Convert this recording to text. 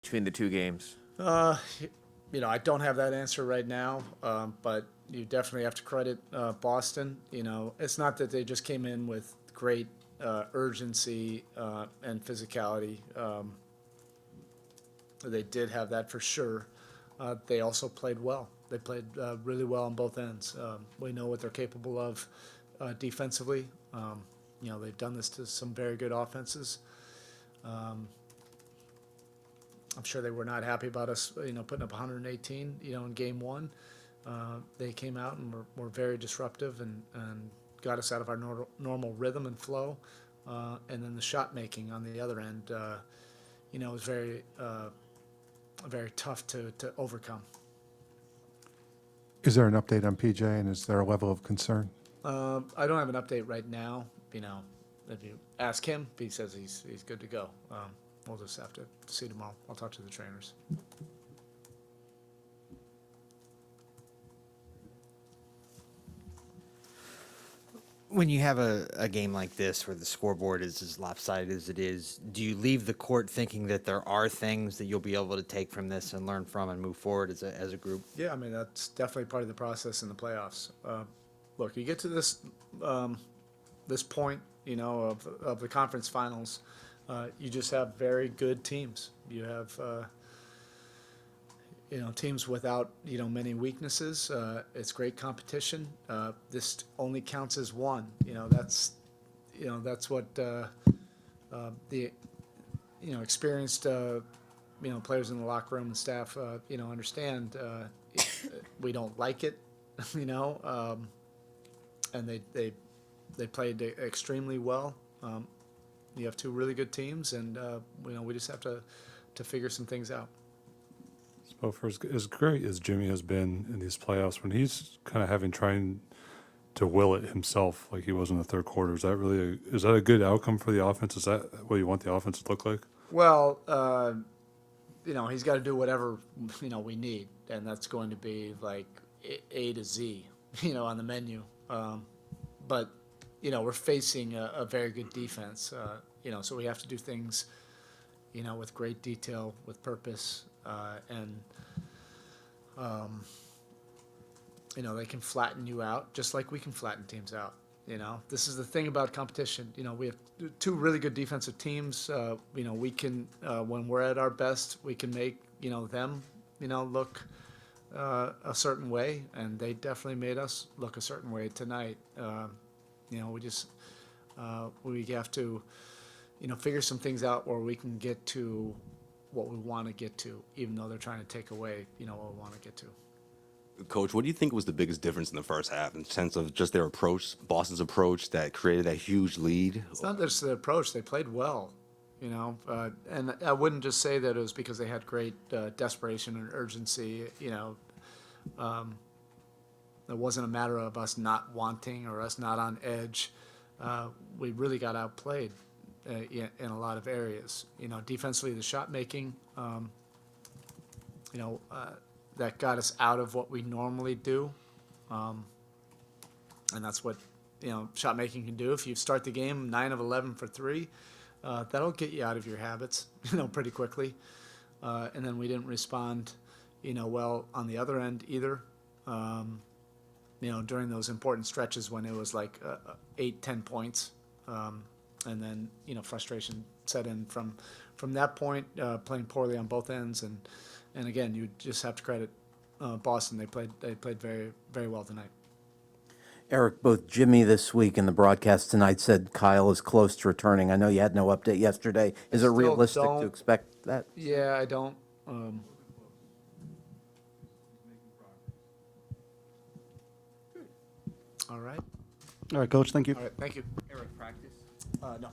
between the two games? Uh, I don't have that answer right now, but you definitely have to credit Boston. It's not that they just came in with great urgency and physicality. They did have that for sure. They also played well. They played really well on both ends. We know what they're capable of defensively. They've done this to some very good offenses. I'm sure they were not happy about us, putting up 118, in game one. They came out and were very disruptive and got us out of our normal rhythm and flow. And then the shot making on the other end, was very tough to overcome. Is there an update on PJ, and is there a level of concern? I don't have an update right now. If you ask him, he says he's good to go. We'll just have to see tomorrow. I'll talk to the trainers. When you have a game like this where the scoreboard is as lopsided as it is, do you leave the court thinking that there are things that you'll be able to take from this and learn from and move forward as a group? Yeah, I mean, that's definitely part of the process in the playoffs. Look, you get to this point, of the conference finals, you just have very good teams. You have, teams without, many weaknesses. It's great competition. This only counts as one. That's what the, experienced, players in the locker room and staff, understand. We don't like it, and they played extremely well. You have two really good teams, and we just have to figure some things out. So for as great as Jimmy has been in these playoffs, when he's kind of trying to will it himself like he was in the third quarter, is that a good outcome for the offense? Is that what you want the offense to look like? Well, he's got to do whatever we need, and that's going to be like A to Z, on the menu. But we're facing a very good defense, so we have to do things, with great detail, with purpose, and they can flatten you out just like we can flatten teams out. This is the thing about competition. We have two really good defensive teams. We can, when we're at our best, we can make, them, look a certain way, and they definitely made us look a certain way tonight. We have to, figure some things out where we can get to what we want to get to, even though they're trying to take away, what we want to get to. Coach, what do you think was the biggest difference in the first half in the sense of just their approach, Boston's approach that created that huge lead? It's not just the approach; they played well, and I wouldn't just say that it was because they had great desperation and urgency. It wasn't a matter of us not wanting or us not on edge. We really got outplayed in a lot of areas. Defensively, the shot making, that got us out of what we normally do. And that's what, shot making can do. If you start the game 9 of 11 for 3, that'll get you out of your habits, pretty quickly. And then we didn't respond, well on the other end either. During those important stretches when it was like 8-10 points. And then, frustration set in from that point, playing poorly on both ends. And again, you just have to credit Boston. They played very, very well tonight. Erik, both Jimmy this week and the broadcast tonight said Kyle is close to returning. I know you had no update yesterday. Is it Still realistic to don't- expect that? Yeah, I don't. All right. All right, Coach, thank you. All right. Thank you. Erik, practice? No.